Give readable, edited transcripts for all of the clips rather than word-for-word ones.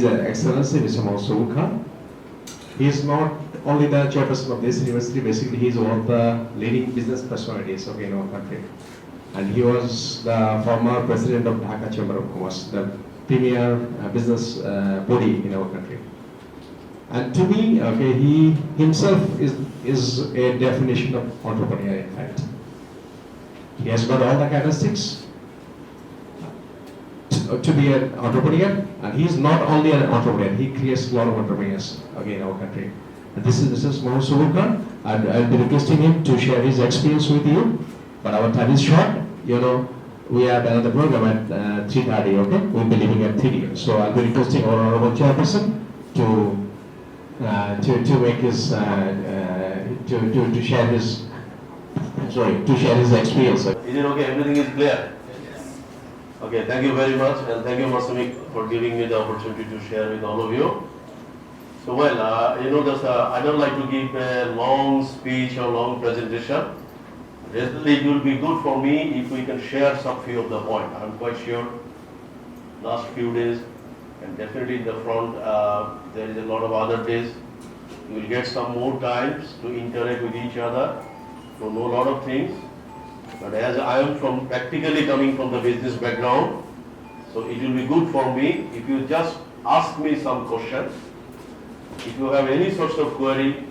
Excellency Mr. Mansoor Khan. He is not only the chairperson of this university, basically he is one of the leading business personalities in our country. And he was the former president of Dhaka Chamber of Commerce, the premier business body in our country. And to me, he himself is a definition of entrepreneur, in fact. He has got all the characteristics to be an entrepreneur, and he is not only an entrepreneur, he creates a lot of entrepreneurs in our country. And this is Mr. Mansoor Khan, and I'll be requesting him to share his experience with you. But our time is short, we have another program at 3:30, okay? We'll be leaving at 3. So I'll be requesting our honorable chairperson to make his to share his experience. Is it okay? Everything is clear? Okay, thank you very much, and thank you, Masumi, for giving me the opportunity to share with all of you. So, well, I don't like to give a long speech or long presentation. Definitely, it will be good for me if we can share some few of the points. I'm quite sure last few days, and definitely in the front, there is a lot of other days. You will get some more times to interact with each other, to know a lot of things. But as I am practically coming from the business background, so it will be good for me if you just ask me some questions. If you have any sorts of query,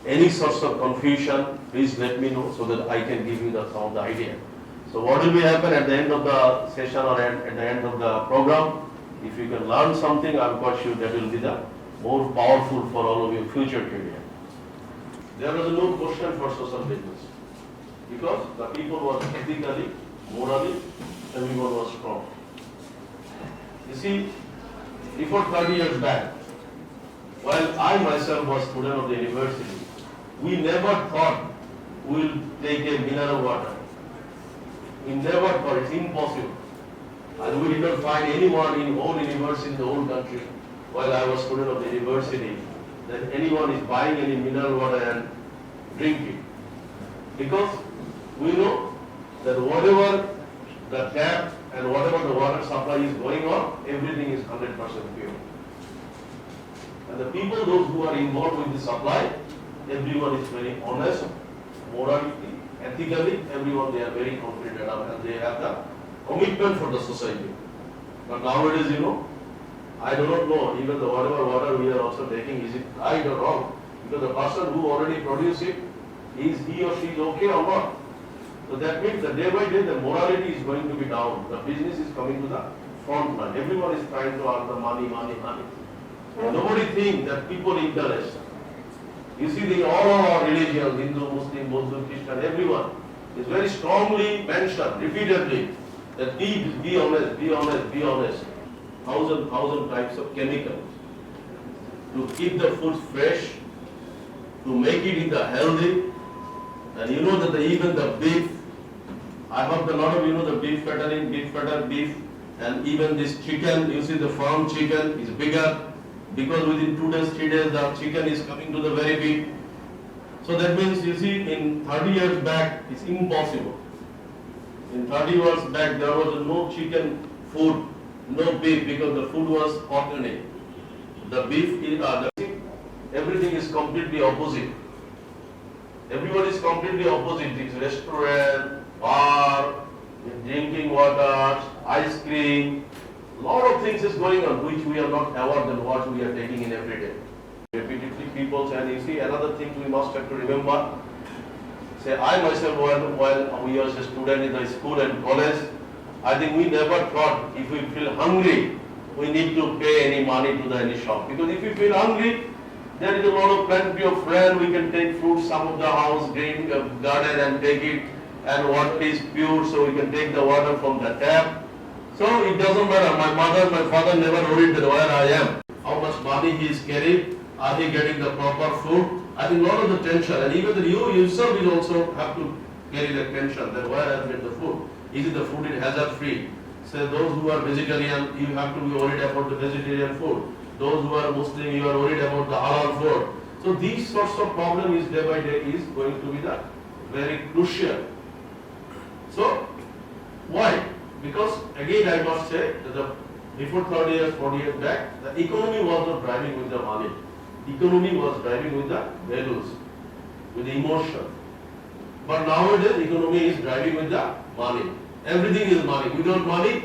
any sorts of confusion, please let me know so that I can give you some of the idea. So what will be happen at the end of the session or at the end of the program? If you can learn something, I'm quite sure that will be the more powerful for all of your future career. There was no question for social business, because the people were ethically, morally, everyone was strong. You see, before 30 years back, while I myself was student of the university, we never thought we will take a mineral water. We never thought, it's impossible. And we didn't find anyone in whole university, in the whole country, while I was student of the university, that anyone is buying any mineral water and drinking. Because we know that whatever the tap and whatever the water supply is going on, everything is 100% pure. And the people, those who are involved with the supply, everyone is very honest, morally, ethically, everyone, they are very confident and they have the commitment for the society. But nowadays, I do not know, even the whatever water we are also taking, is it right or wrong? Because the person who already produced it, is he or she is okay or not? So that means that day by day the morality is going to be down. The business is coming to the front line. Everyone is trying to earn the money. And nobody thinks that people interest. You see, all our religions, Hindu, Muslim, Muslim, Christian, everyone is very strongly mentioned repeatedly that be honest. Thousand types of chemicals to keep the food fresh, to make it in the healthy. And you know that even the beef, I hope a lot of the beef fattening, beef, and even this chicken, you see the farm chicken is bigger, because within 2 days, 3 days, the chicken is coming to the very big. So that means, you see, in 30 years back, it's impossible. In 30 years back, there was no chicken food, no beef, because the food was organic. The beef is, everything is completely opposite. Everyone is completely opposite. It's restaurant, bar, drinking water, ice cream. A lot of things is going on which we are not aware than what we are taking in every day. Repeatedly people, and you see another thing we must have to remember. Say I myself, while we were a student in the school and college, I think we never thought if we feel hungry, we need to pay any money to any shop. Because if you feel hungry, there is a lot of plenty of friend, we can take fruit, some of the house, green garden and take it, and water is pure, so we can take the water from the tap. So it doesn't matter, my mother, my father never worried that where I am, how much money he is carrying, are they getting the proper food. I think a lot of the tension, and even you yourself will also have to carry the tension that where I get the food. Is it the food is hazard free? So those who are vegetarian, you have to be worried about the vegetarian food. Those who are Muslim, you are worried about the halal food. So these sorts of problems day by day is going to be the very crucial. So why? Because again I must say that the before 30 years, 40 years back, the economy was not driving with the money. Economy was driving with the values, with the emotion. But nowadays, economy is driving with the money. Everything is money. Without money,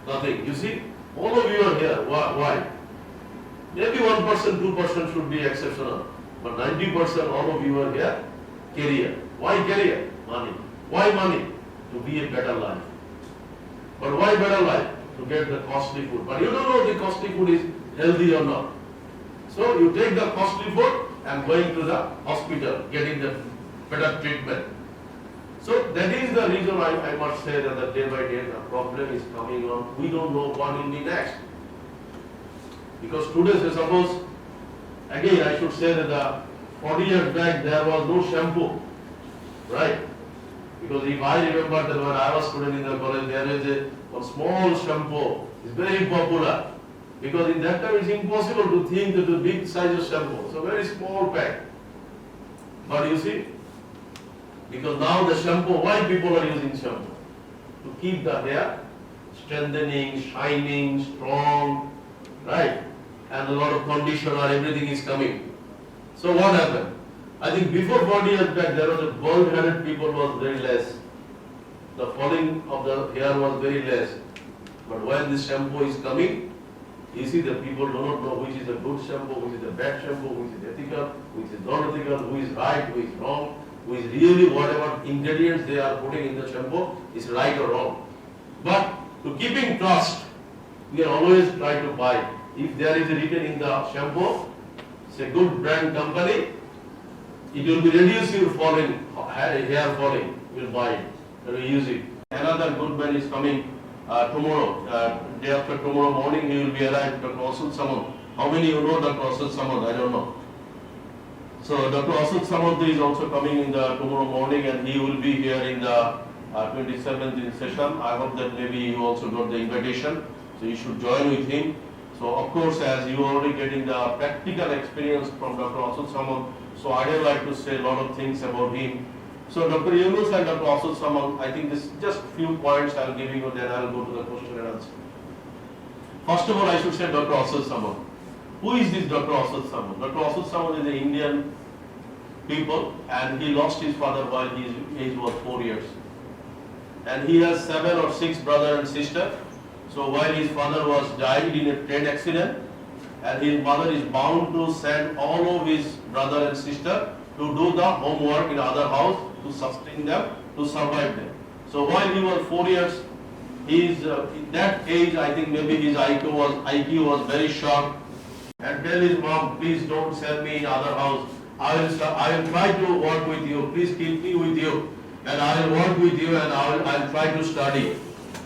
nothing. You see, all of you are here. Why? Maybe 1%, 2% should be exceptional. But 90% all of you are here, career. Why career? Money. Why money? To be a better life. But why better life? To get the costly food. But you don't know the costly food is healthy or not. So you take the costly food and going to the hospital, getting the better treatment. So that is the reason I must say that the day by day the problem is coming on. We don't know what will be next. Because today, say suppose, again I should say that the 40 years back there was no shampoo, right? Because if I remember that when I was student in the college, there is a small shampoo, it's very popular. Because in that time it's impossible to think that the big size of shampoo, so very small pack. But you see, because now the shampoo, why people are using shampoo? To keep the hair strengthening, shining, strong, right? And a lot of conditioner, everything is coming. So what happened? I think before 40 years back, there was a bald-headed people was very less. The falling of the hair was very less. But when this shampoo is coming, you see that people do not know which is a good shampoo, which is a bad shampoo, which is ethical, which is not ethical, who is right, who is wrong, who is really whatever ingredients they are putting in the shampoo is right or wrong. But to keeping trust, we can always try to buy. If there is written in the shampoo, it's a good brand company, it will be reduce your falling, hair falling, we'll buy it, and we use it. Another good man is coming tomorrow, day after tomorrow morning, he will be arrived, Dr. Asul Samant. How many you know Dr. Asul Samant? I don't know. So Dr. Asul Samant is also coming in the tomorrow morning and he will be here in the 27th in session. I hope that maybe you also got the invitation, so you should join with him. So of course, as you are already getting the practical experience from Dr. Asul Samant, so I would like to say a lot of things about him. So Dr. Yunus and Dr. Asul Samant, I think this just few points I will give you, then I will go to the question and answer. First of all, I should say Dr. Asul Samant. Who is this Dr. Asul Samant? Dr. Asul Samant is an Indian people and he lost his father while his age was 4 years. And he has 7 or 6 brothers and sisters. So while his father was died in a train accident, and his mother is bound to send all of his brother and sister to do the homework in other house to sustain them, to survive them. So while he was 4 years, in that age, I think maybe his IQ was very sharp, and tell his mom, please don't send me in other house. I will try to work with you. Please keep me with you, and I will work with you, and I will try to study.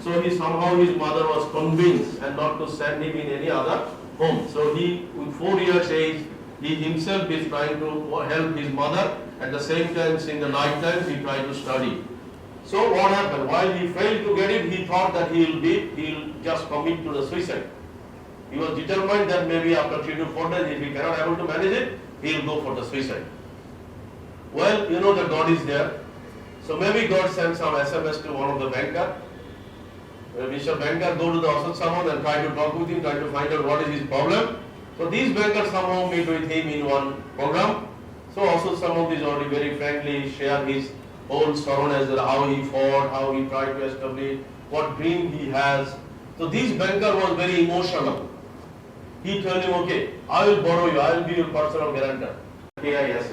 So somehow his mother was convinced and not to send him in any other home. So he, with 4 years age, he himself is trying to help his mother. At the same time, in the night time, he tried to study. So what happened? While he failed to get it, he thought that he'll just commit to the suicide. He was determined that maybe after 3 to 4 days, if he cannot able to manage it, he'll go for the suicide. Well, you know that God is there. So maybe God sent some SMS to one of the banker. Mr. Banker go to the Asul Samant and try to talk with him, try to find out what is his problem. So these bankers somehow meet with him in one program. So Asul Samant is already very frankly share his whole story as to how he fought, how he tried to establish, what dream he has. So this banker was very emotional. He told him, okay, I will borrow you, I will be your personal guarantor. KISS.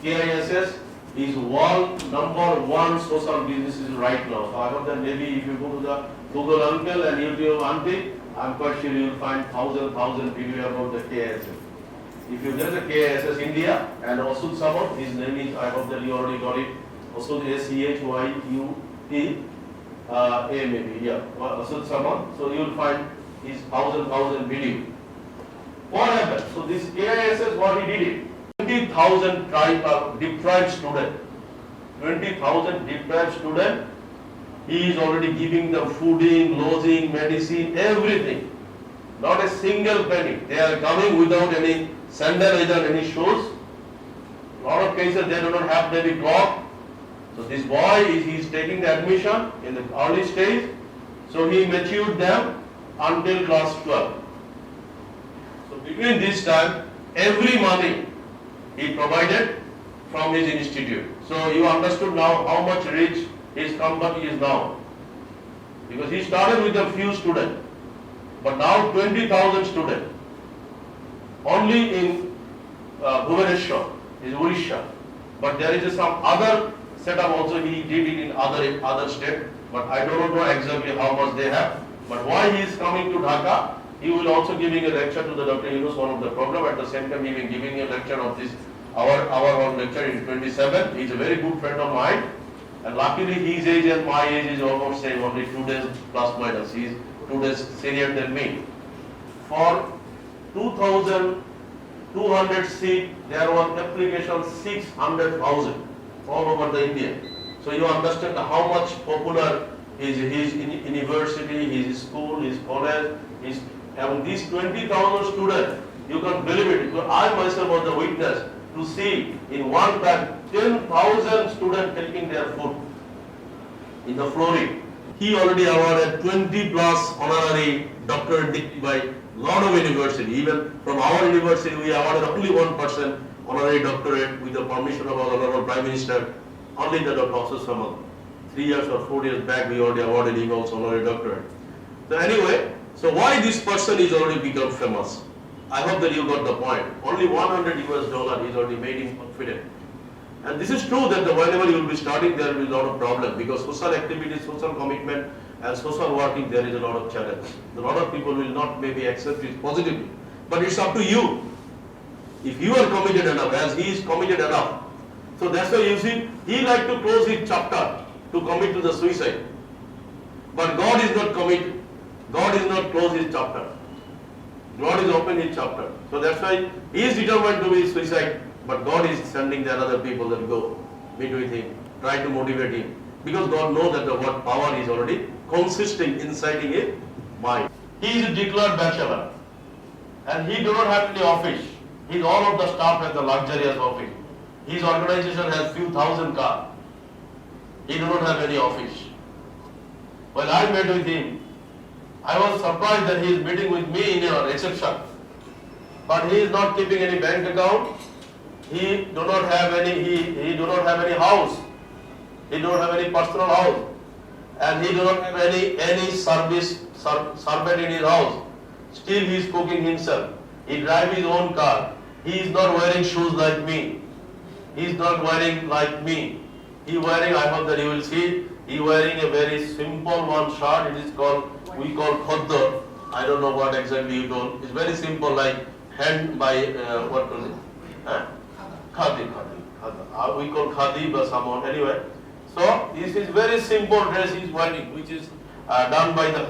KISS is number one social businesses right now. So I hope that maybe if you go to the Google uncle and YouTube auntie, I'm quite sure you will find thousand video about the KISS. If you get the KISS India and Asul Samant, his name is, I hope that you already got it, Asul SCHYUT, maybe, yeah, Asul Samant. So you will find his thousand video. What happened? So this KISS, what he did it? 20,000 deprived students. 20,000 deprived students. He is already giving them fooding, lodging, medicine, everything. Not a single penny. They are coming without any sandal, without any shoes. A lot of cases they do not have maybe cloth. So this boy he is taking the admission in the early stage. So he matured them until class 12. So between this time, every money he provided from his institute. So you understood now how much rich his company is now. Because he started with a few students, but now 20,000 students. Only in Bhubaneswar, is Odisha. But there is some other setup also he did it in other state. But I don't know exactly how much they have. But why he is coming to Dhaka, he will also giving a lecture to the Dr. Yunus, one of the program. At the same time, he will giving a lecture of this our lecture in 27. He is a very good friend of mine. And luckily his age and my age is almost same, only 2 days plus minus. He is 2 days senior than me. For 2,200 seat, there was application 600,000 all over the India. So you understand how much popular is his university, his school, his college, his, and these 20,000 students, you can believe it. Because I myself was the witness to see in one time 10,000 students taking their food in the flooring. He already awarded 20 plus honorary doctorate degree by lot of university. Even from our university, we awarded only one person honorary doctorate with the permission of our honorable Prime Minister, only the Dr. Samal. 3 years or 4 years back, we already awarded him also honorary doctorate. So anyway, so why this person is already become famous? I hope that you got the point. Only $100 US is already made him confident. And this is true that whenever you will be starting, there will be a lot of problems because social activities, social commitment and social working, there is a lot of challenge. A lot of people will not maybe accept it positively. But it's up to you. If you are committed enough, as he is committed enough. So that's why you see, he like to close his chapter to commit to the suicide. But God is not committed. God is not close his chapter. God is open his chapter. So that's why he is determined to be suicide. But God is sending the other people that go, meet with him, try to motivate him. Because God knows that the word power is already consisting inside his mind. He is a declared bachelor. And he do not have any office. He's all of the staff has the luxurious office. His organization has few thousand cars. He do not have any office. When I met with him, I was surprised that he is meeting with me in a reception. But he is not keeping any bank account. He do not have any. He do not have any house. He do not have any personal house, and he do not have any servant in his house. Still, he is cooking himself. He drives his own car. He is not wearing shoes like me. He is not wearing like me. He wearing. I hope that you will see. He wearing a very simple one shirt. It is called, we call khoddo. I don't know what exactly you told. It's very simple, like hand by what was it? Khadi. We call khadi, but someone anyway. So this is very simple dress he is wearing, which is done by the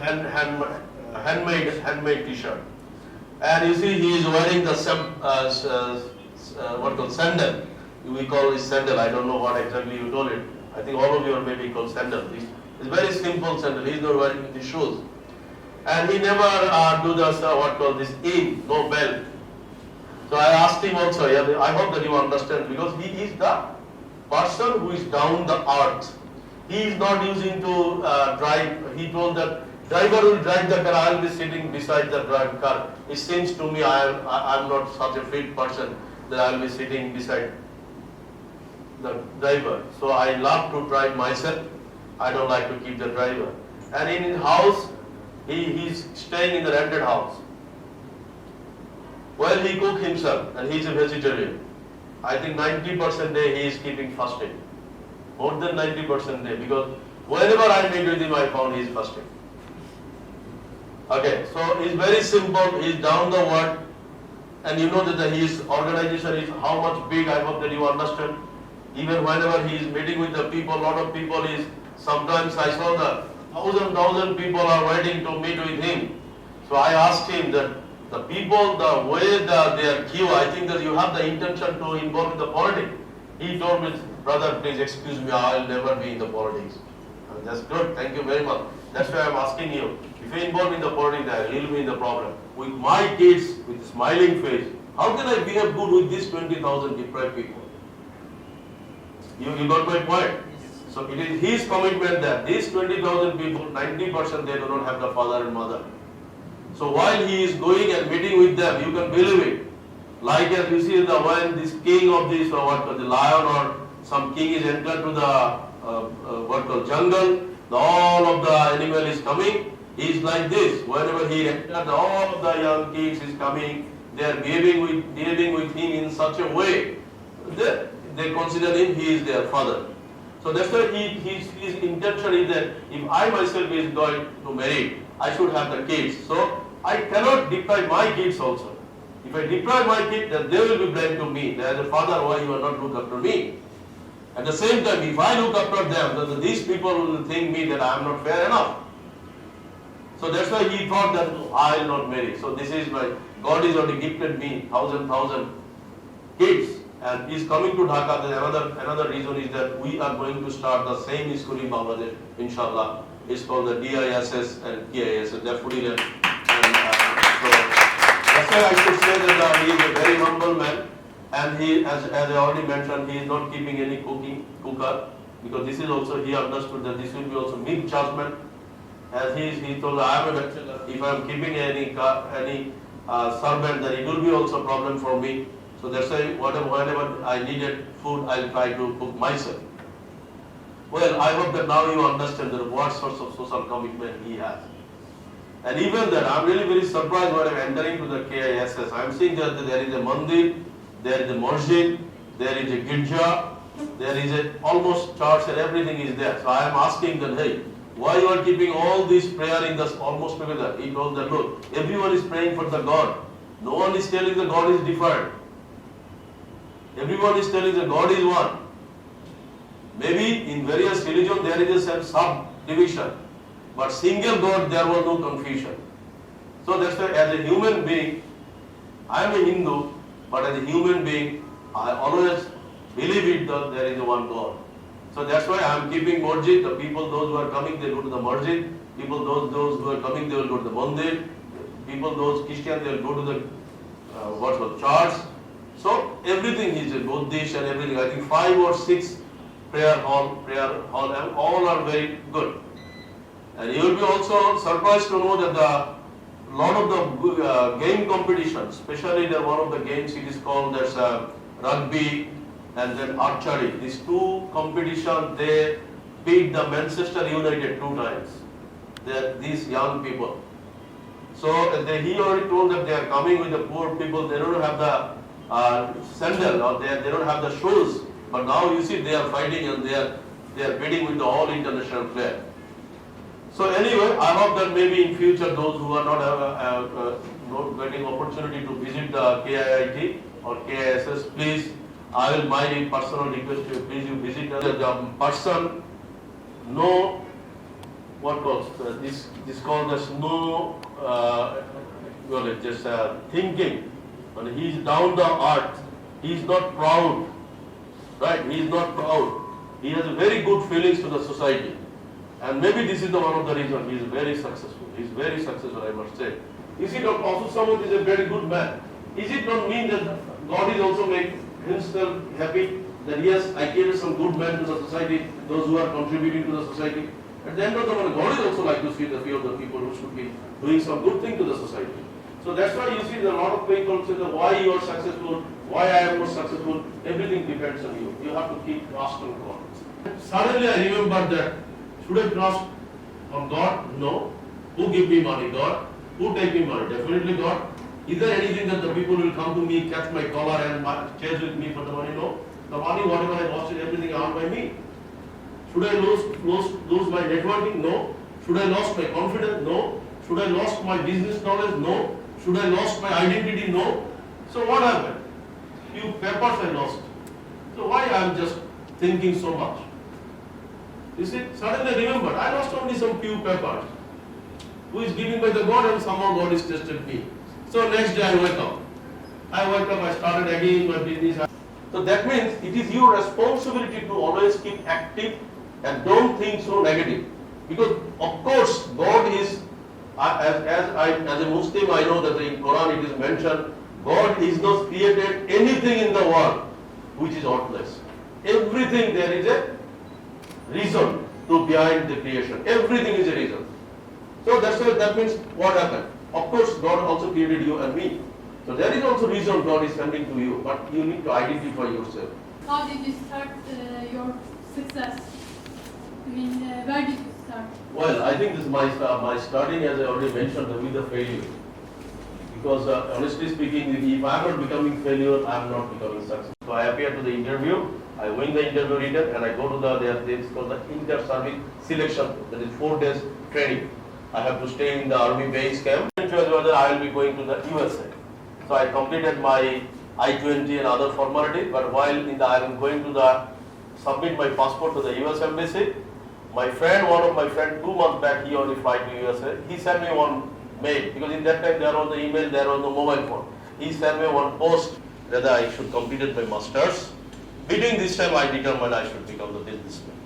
handmade T-shirt. And you see, he is wearing the what called sandal. We call it sandal. I don't know what exactly you told it. I think all of you are maybe called sandal. It's very simple sandal. He is not wearing the shoes, and he never do the what called this in, no belt. So I asked him also. I hope that you understand, because he is the person who is down the earth. He is not using to drive. He told that driver will drive the car. I will be sitting beside the drive car. It seems to me I am not such a fit person that I will be sitting beside the driver. So I love to drive myself. I don't like to keep the driver. And in his house, he is staying in the rented house. Well, he cook himself, and he is a vegetarian. I think 90% day he is keeping fasting. More than 90% day, because whenever I meet with him, I found he is fasting. Okay, so it's very simple. He is down the world, and you know that his organization is how much big. I hope that you understand. Even whenever he is meeting with the people, a lot of people is, sometimes I saw the thousand people are waiting to meet with him. So I asked him that the people, the way that they are queue, I think that you have the intention to involve in the politics. He told me, brother, please excuse me, I will never be in the politics. And that's good, thank you very much. That's why I am asking you, if you involve in the politics, I will be in the problem. With my kids, with smiling face, how can I behave good with these 20,000 deprived people? You got my point? So it is his commitment that these 20,000 people, 90% they do not have the father and mother. So while he is going and meeting with them, you can believe it. Like as you see when this king of this the lion or some king is entered to the jungle, all of the animal is coming. He is like this. Whenever he enters, all of the young kids is coming. They are behaving with him in such a way that they consider him he is their father. So that's why his intention is that if I myself is going to marry, I should have the kids. So I cannot deprive my kids also. If I deprive my kids, then they will be blamed to me. As a father, why you are not look after me? At the same time, if I look after them, then these people will think me that I am not fair enough. So that's why he thought that I will not marry. So this is my, God is already gifted me thousand kids. And he is coming to Dhaka. Then another reason is that we are going to start the same school in Bangladesh, inshallah. It's called the DISS and KISS, Daffodil. So that's why I should say that he is a very humble man. And he, as I already mentioned, he is not keeping any cooker, because this is also, he understood that this will be also big judgment. As he told, I am a bachelor. If I am keeping any servant, then it will be also a problem for me. So that's why whenever I needed food, I'll try to cook myself. Well, I hope that now you understand that what sorts of social commitment he has. And even that, I'm really very surprised when I'm entering to the KISS. I'm seeing that there is a mandir, there is a masjid, there is a girja, there is a almost church and everything is there. So I am asking them, hey, why you are keeping all this prayer in this almost together? He told them, look, everyone is praying for the God. No one is telling the God is different. Everyone is telling that God is one. Maybe in various religions there is a subdivision, but single God there was no confusion. So that's why as a human being, I am a Hindu, but as a human being, I always believe it that there is a one God. So that's why I am keeping masjid. The people, those who are coming, they go to the masjid. People, those who are coming, they will go to the mandir. People, those Christians, they will go to the church. So everything is a Buddhist and everything. I think 5 or 6 prayer hall, and all are very good. And you will be also surprised to know that a lot of the game competitions, especially one of the games it is called there's rugby and then archery. These 2 competitions, they beat the Manchester United 2 times. These young people. So he already told that they are coming with the poor people. They don't have the sandal or they don't have the shoes, but now you see they are fighting and they are beating with the all international players. So anyway, I hope that maybe in future those who are not getting opportunity to visit the KIIT or KISS, please, I will my personal request to you, please you visit the person, no, what calls this called as no, just thinking. And he is down the earth. He is not proud. Right? He is not proud. He has very good feelings to the society. And maybe this is one of the reasons he is very successful. He is very successful, I must say. Is it not also someone is a very good man? Is it not mean that God is also making himself happy that yes, I created some good men to the society, those who are contributing to the society? At the end of the day, God is also like to see the few of the people who should be doing some good thing to the society. So that's why you see a lot of people say that why you are successful, why I am more successful, everything depends on you. You have to keep trust on God. Suddenly I remember that, should I trust on God? No. Who give me money? God. Who take me money? Definitely God. Is there anything that the people will come to me, catch my collar and chase with me for the money? No. The money, whatever I lost, is everything earned by me. Should I lose my networking? No. Should I lose my confidence? No. Should I lose my business knowledge? No. Should I lost my identity? No. So what happened? Few papers I lost. So why I am just thinking so much? You see, suddenly I remembered, I lost only some few papers. Who is giving by the God and somehow God is tested me. So next day I wake up. I started again my business. So that means it is your responsibility to always keep active and don't think so negative. Because of course God is, as a Muslim I know that in Quran it is mentioned, God is not created anything in the world which is worthless. Everything there is a reason to behind the creation. Everything is a reason. So that means what happened? Of course, God also created you and me. So there is also reason God is sending to you, but you need to identify yourself. How did you start your success? I mean, where did you start? Well, I think this is my starting, as I already mentioned, with the failure. Because honestly speaking, if I am not becoming failure, I am not becoming success. So I appear to the interview, I win the interview written, and I go to it's called the inter-service selection. That is 4 days training. I have to stay in the army base camp. Whether I will be going to the USA. So I completed my I-20 and other formalities, but while I am going to submit my passport to the US embassy, my friend, one of my friends, 2 months back, he only flight to USA. He sent me one mail, because in that time there was the email, there was the mobile phone. He sent me one post whether I should complete my masters. Between this time, I determined I should become the businessman.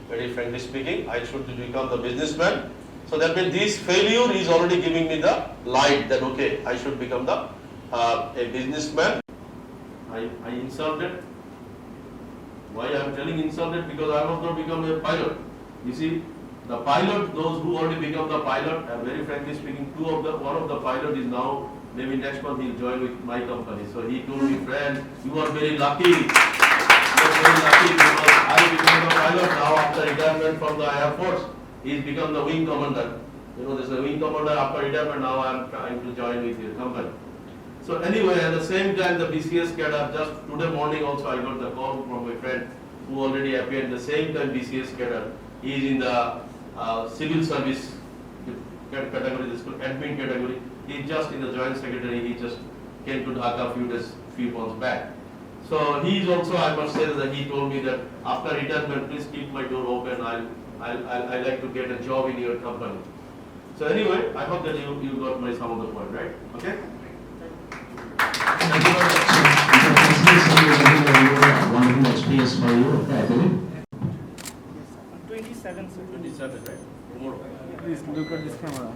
Very frankly speaking, I should become the businessman. So that means this failure is already giving me the light that okay, I should become a businessman. I insulted. Why I am telling insulted? Because I was not become a pilot. You see, the pilot, those who already become the pilot, and very frankly speaking, one of the pilot is now, maybe next month he'll join with my company. So he told me, friend, you are very lucky. You are very lucky because I became a pilot now after retirement from the Air Force. He's become the wing commander. You know, there's a wing commander after retirement. Now I'm trying to join with your company. So anyway, at the same time, the BCS cadre, just today morning also I got the call from my friend who already appeared the same time BCS cadre. He is in the civil service category, this admin category. He is just in the joint secretary. He just came to Dhaka few months back. So he is also, I must say that he told me that after retirement, please keep my door open. I like to get a job in your company. So anyway, I hope that you got my some of the point, right? Okay. Wonderful experience for you, I believe. 27, sir. 27, right? Tomorrow. Please look at this camera.